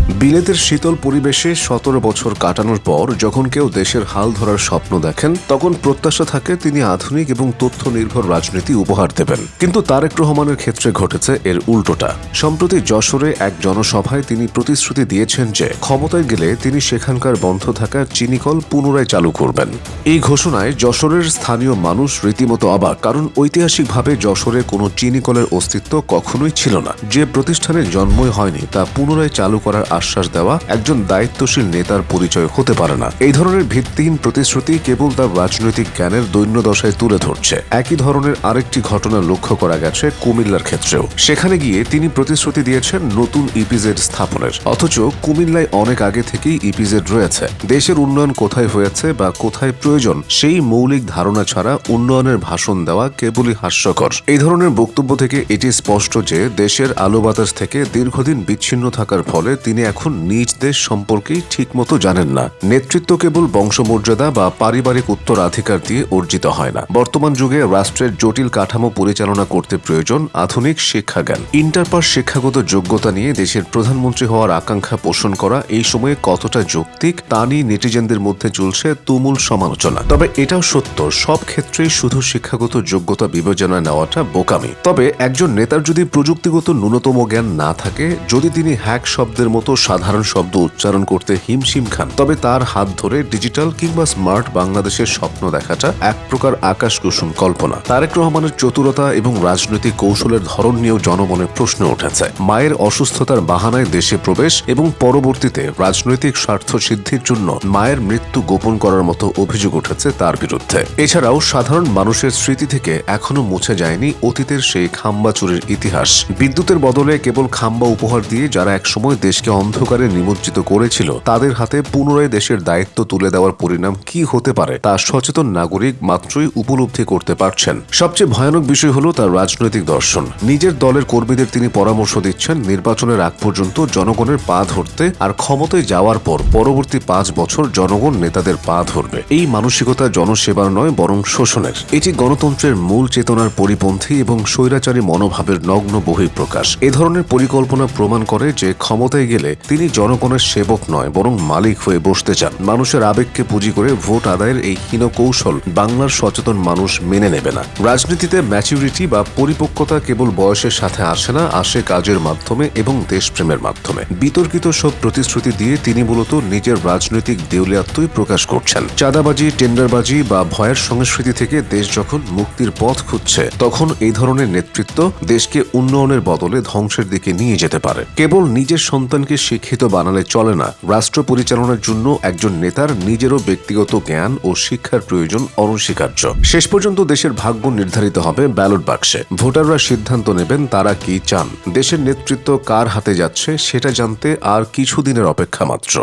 বিলেতের শীতল পরিবেশে ১৭ বছর কাটানোর পর যখন কেউ দেশের হাল ধরার স্বপ্ন দেখেন, তখন প্রত্যাশা থাকে তিনি আধুনিক এবং তথ্য নির্ভর রাজনীতি উপহার দেবেন। কিন্তু তারেক রহমানের ক্ষেত্রে ঘটেছে এর উল্টোটা। সম্প্রতি যশোরে এক জনসভায় তিনি প্রতিশ্রুতি দিয়েছেন যে ক্ষমতায় গেলে তিনি সেখানকার বন্ধ থাকা চিনিকল পুনরায় চালু করবেন। এই ঘোষণায় যশোরের স্থানীয় মানুষ রীতিমতো অবাক, কারণ ঐতিহাসিকভাবে যশোরে কোনো চিনিকলের অস্তিত্ব কখনোই ছিল না। যে প্রতিষ্ঠানের জন্মই হয়নি তা পুনরায় চালু করার আশ্বাস দেওয়া একজন দায়িত্বশীল নেতার পরিচয় হতে পারে না। এই ধরনের ভিত্তিহীন প্রতিশ্রুতি কেবল তার রাজনৈতিক জ্ঞানের দৈন্যদশায় তুলে ধরছে। একই ধরনের আরেকটি ঘটনা লক্ষ্য করা গেছে কুমিল্লার ক্ষেত্রেও। সেখানে গিয়ে তিনি প্রতিশ্রুতি দিয়েছেন নতুন ইপিজেড স্থাপনের, অথচ কুমিল্লায় অনেক আগে থেকেই ইপিজেড রয়েছে। দেশের উন্নয়ন কোথায় হয়েছে বা কোথায় প্রয়োজন সেই মৌলিক ধারণা ছাড়া উন্নয়নের ভাষণ দেওয়া কেবলই হাস্যকর। এই ধরনের বক্তব্য থেকে এটি স্পষ্ট যে দেশের আলো বাতাস থেকে দীর্ঘদিন বিচ্ছিন্ন থাকার ফলে তিনি এখন নিজ দেশ সম্পর্কেই ঠিকমতো জানেন না। নেতৃত্ব কেবল বংশমর্যাদা বা পারিবারিক উত্তরাধিকার দিয়ে অর্জিত হয় না। বর্তমান যুগে রাষ্ট্রের জটিল কাঠামো পরিচালনা করতে প্রয়োজন আধুনিক শিক্ষাজ্ঞান। ইন্টারপাস শিক্ষাগত যোগ্যতা নিয়ে দেশের প্রধানমন্ত্রী হওয়ার আকাঙ্ক্ষা পোষণ করা এই সময়ে কতটা যৌক্তিক তা নিয়ে নেটিজেনদের মধ্যে চলছে তুমুল সমালোচনা। তবে এটাও সত্য, সব ক্ষেত্রেই শুধু শিক্ষাগত যোগ্যতা বিবেচনায় নেওয়াটা বোকামি। তবে একজন নেতার যদি প্রযুক্তিগত ন্যূনতম জ্ঞান না থাকে, যদি তিনি হ্যাক শব্দের মতো সাধারণ শব্দ উচ্চারণ করতে হিমশিম খান, তবে তার হাত ধরে ডিজিটাল কিংবা স্মার্ট বাংলাদেশের স্বপ্ন দেখাটা এক প্রকার আকাশকুসুম কল্পনা। তারেক রহমানের চতুরতা এবং রাজনৈতিক কৌশলের ধরন নিয়েও জনমনে প্রশ্ন উঠেছে। মায়ের অসুস্থতার বাহানায় দেশে প্রবেশ এবং পরবর্তীতে রাজনৈতিক স্বার্থ সিদ্ধির জন্য মায়ের মৃত্যু গোপন করার মতো অভিযোগ উঠেছে তার বিরুদ্ধে। এছাড়াও সাধারণ মানুষের স্মৃতি থেকে এখনো মুছে যায়নি অতীতের সেই খাম্বা চুরির ইতিহাস। বিদ্যুতের বদলে কেবল খাম্বা উপহার দিয়ে যারা একসময় দেশকে অন্ধকারে নিমজ্জিত করেছিল, তাদের হাতে পুনরায় দেশের দায়িত্ব তুলে দেওয়ার পরিণাম কি হতে পারে তা সচেতন নাগরিক মাত্রই উপলব্ধি করতে পারছেন। সবচেয়ে ভয়ানক বিষয় হলো তার রাজনৈতিক দর্শন। নিজের দলের কর্মীদের তিনি পরামর্শ দিচ্ছেন নির্বাচনের আগ পর্যন্ত জনগণের পা ধরতে, আর ক্ষমতায় যাওয়ার পর পরবর্তী ৫ বছর জনগণ নেতাদের পা ধরবে। এই মানসিকতা জনসেবার নয়, বরং শোষণের। এটি গণতন্ত্রের মূল চেতনার পরিপন্থী এবং স্বৈরাচারী মনোভাবের নগ্ন বহিঃপ্রকাশ। এ ধরনের পরিকল্পনা প্রমাণ করে যে ক্ষমতায় গেলে তিনি জনগণের সেবক নয়, বরং মালিক হয়ে বসতে চান। মানুষের আবেগকে পুঁজি করে ভোট আদায়ের এই হীন কৌশল বাংলার সচেতন মানুষ মেনে নেবে না। রাজনীতিতে ম্যাচুরিটি বা পরিপক্কতা কেবল বয়সের সাথে আসে না, আসে কাজের মাধ্যমে এবং দেশপ্রেমের মাধ্যমে। বিতর্কিত সব প্রতিশ্রুতি দিয়ে তিনি মূলত নিজের রাজনৈতিক দেউলিয়াত্বই প্রকাশ করছেন। চাঁদাবাজি, টেন্ডারবাজি বা ভয়ের সংস্কৃতি থেকে দেশ যখন মুক্তির পথ খুঁজছে, তখন এই ধরনের নেতৃত্ব দেশকে উন্নয়নের বদলে ধ্বংসের দিকে নিয়ে যেতে পারে। কেবল নিজের সন্তানকে শিক্ষিত বানালে চলে না, রাষ্ট্র পরিচালনার জন্য একজন নেতার নিজেরও ব্যক্তিগত জ্ঞান ও শিক্ষার প্রয়োজন অনস্বীকার্য। শেষ পর্যন্ত দেশের ভাগ্য নির্ধারিত হবে ব্যালট বাক্সে। ভোটাররা সিদ্ধান্ত নেবেন তারা কি চান। দেশের নেতৃত্ব কার হাতে যাচ্ছে সেটা জানতে আর কিছুদিনের অপেক্ষা মাত্র।